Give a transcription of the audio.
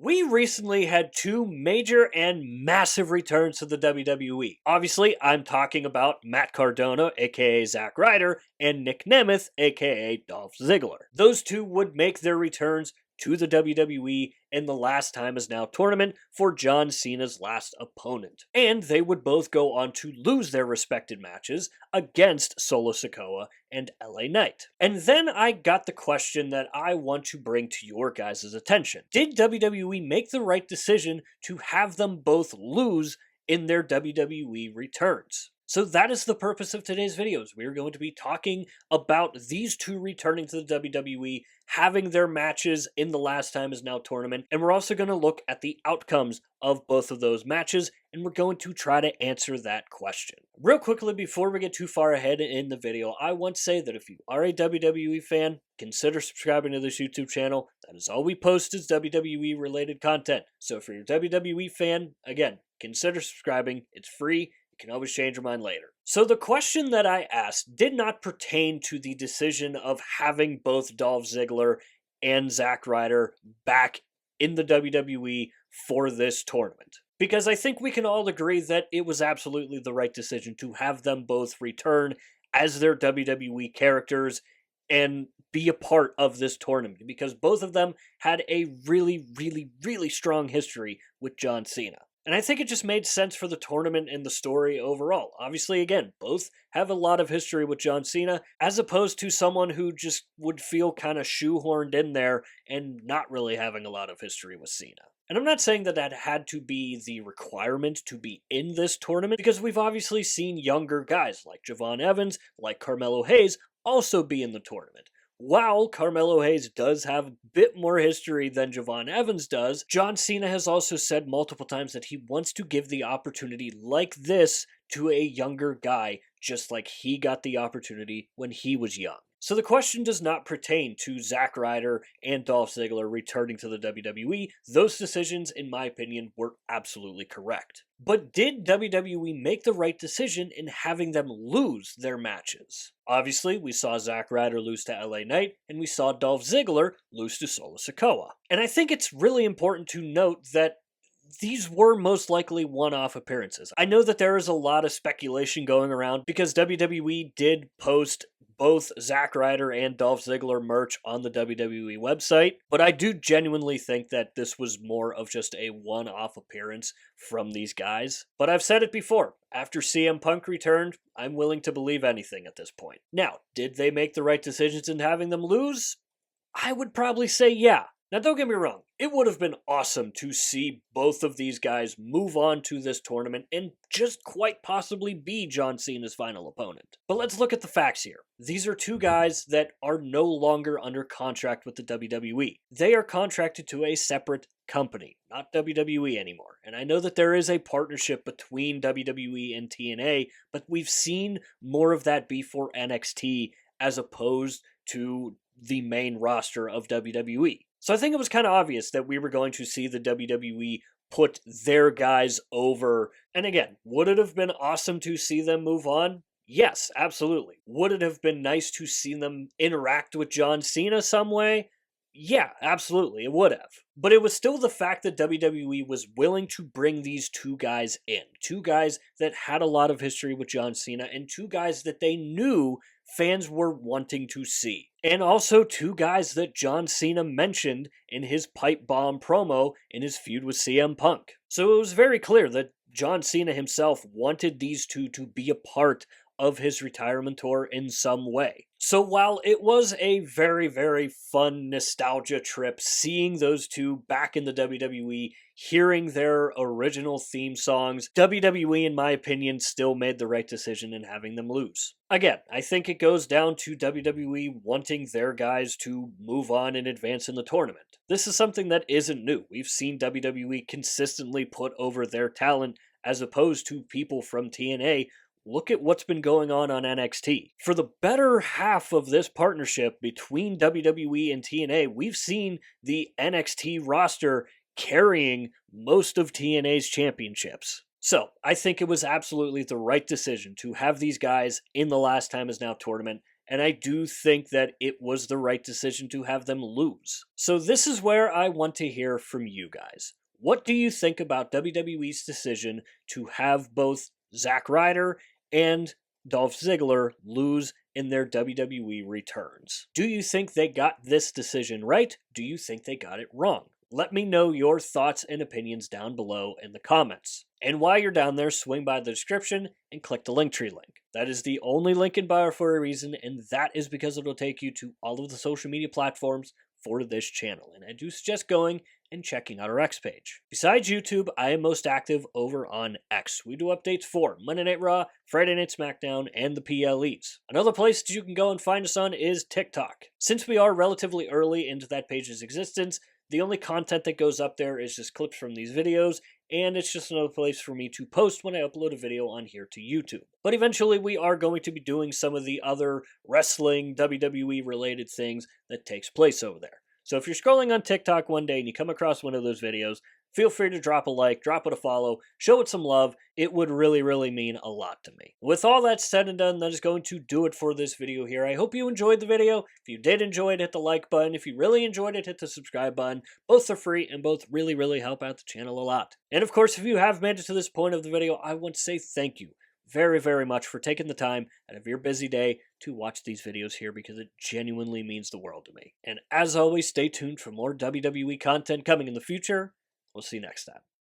We recently had two major and massive returns to the WWE. Obviously, I'm talking about Matt Cardona, aka Zack Ryder, and Nick Nemeth, aka Dolph Ziggler. Those two would make their returns to the WWE in the Last Time Is Now tournament for John Cena's last opponent. And they would both go on to lose their respected matches against Solo Sikoa and LA Knight. And then I got the question that I want to bring to your guys' attention. Did WWE make the right decision to have them both lose in their WWE returns? So that is the purpose of today's videos. We are going to be talking about these two returning to the WWE, having their matches in the Last Time Is Now tournament, and we're also going to look at the outcomes of both of those matches, and we're going to try to answer that question. Real quickly, before we get too far ahead in the video, I want to say that if you are a WWE fan, consider subscribing to this YouTube channel. That is all we post is WWE related content. So if you're a WWE fan, again, consider subscribing. It's free. You can always change your mind later. So the question that I asked did not pertain to the decision of having both Dolph Ziggler and Zack Ryder back in the WWE for this tournament. Because I think we can all agree that it was absolutely the right decision to have them both return as their WWE characters and be a part of this tournament. Because both of them had a really, really, really strong history with John Cena. And I think it just made sense for the tournament and the story overall. Obviously, again, both have a lot of history with John Cena, as opposed to someone who just would feel kind of shoehorned in there and not really having a lot of history with Cena. And I'm not saying that that had to be the requirement to be in this tournament, because we've obviously seen younger guys like Javon Evans, like Carmelo Hayes, also be in the tournament. While Carmelo Hayes does have a bit more history than Javon Evans does, John Cena has also said multiple times that he wants to give the opportunity like this to a younger guy, just like he got the opportunity when he was young. So the question does not pertain to Zack Ryder and Dolph Ziggler returning to the WWE. Those decisions, in my opinion, were absolutely correct. But did WWE make the right decision in having them lose their matches? Obviously, we saw Zack Ryder lose to LA Knight, and we saw Dolph Ziggler lose to Solo Sikoa. And I think it's really important to note that these were most likely one-off appearances. I know that there is a lot of speculation going around because WWE did post both Zack Ryder and Dolph Ziggler merch on the WWE website, but I do genuinely think that this was more of just a one-off appearance from these guys. But I've said it before, after CM Punk returned, I'm willing to believe anything at this point. Now, did they make the right decisions in having them lose? I would probably say yeah. Now, don't get me wrong, it would have been awesome to see both of these guys move on to this tournament and just quite possibly be John Cena's final opponent. But let's look at the facts here. These are two guys that are no longer under contract with the WWE. They are contracted to a separate company, not WWE anymore. And I know that there is a partnership between WWE and TNA, but we've seen more of that be for NXT as opposed to the main roster of WWE. So I think it was kind of obvious that we were going to see the WWE put their guys over. And again, would it have been awesome to see them move on? Yes, absolutely. Would it have been nice to see them interact with John Cena some way? Yeah, absolutely, it would have. But it was still the fact that WWE was willing to bring these two guys in. Two guys that had a lot of history with John Cena, and two guys that they knew fans were wanting to see. And also two guys that John Cena mentioned in his pipe bomb promo in his feud with CM Punk. So it was very clear that John Cena himself wanted these two to be a part of his retirement tour in some way. So while it was a very, very fun nostalgia trip seeing those two back in the WWE, hearing their original theme songs, WWE, in my opinion, still made the right decision in having them lose. Again, I think it goes down to WWE wanting their guys to move on and advance in the tournament. This is something that isn't new. We've seen WWE consistently put over their talent as opposed to people from TNA. Look at what's been going on NXT. For the better half of this partnership between WWE and TNA, we've seen the NXT roster carrying most of TNA's championships. So, I think it was absolutely the right decision to have these guys in the Last Time Is Now tournament and I do think that it was the right decision to have them lose. So this is where I want to hear from you guys. What do you think about WWE's decision to have both Zack Ryder and Dolph Ziggler lose in their WWE returns? Do you think they got this decision right? Do you think they got it wrong? Let me know your thoughts and opinions down below in the comments. And while you're down there, swing by the description and click the Linktree link. That is the only link in bio for a reason, and that is because it'll take you to all of the social media platforms for this channel. And I do suggest going and checking out our X page. Besides YouTube, I am most active over on X. We do updates for Monday Night Raw, Friday Night SmackDown, and the PLEs. Another place that you can go and find us on is TikTok. Since we are relatively early into that page's existence, the only content that goes up there is just clips from these videos, and it's just another place for me to post when I upload a video on here to YouTube. But eventually we are going to be doing some of the other wrestling, WWE related things that takes place over there. So if you're scrolling on TikTok one day and you come across one of those videos, feel free to drop a like, drop it a follow, show it some love. It would really, really mean a lot to me. With all that said and done, that is going to do it for this video here. I hope you enjoyed the video. If you did enjoy it, hit the like button. If you really enjoyed it, hit the subscribe button. Both are free and both really, really help out the channel a lot. And of course, if you have made it to this point of the video, I want to say thank you very, very much for taking the time out of your busy day to watch these videos here, because it genuinely means the world to me. And as always, stay tuned for more WWE content coming in the future. We'll see you next time.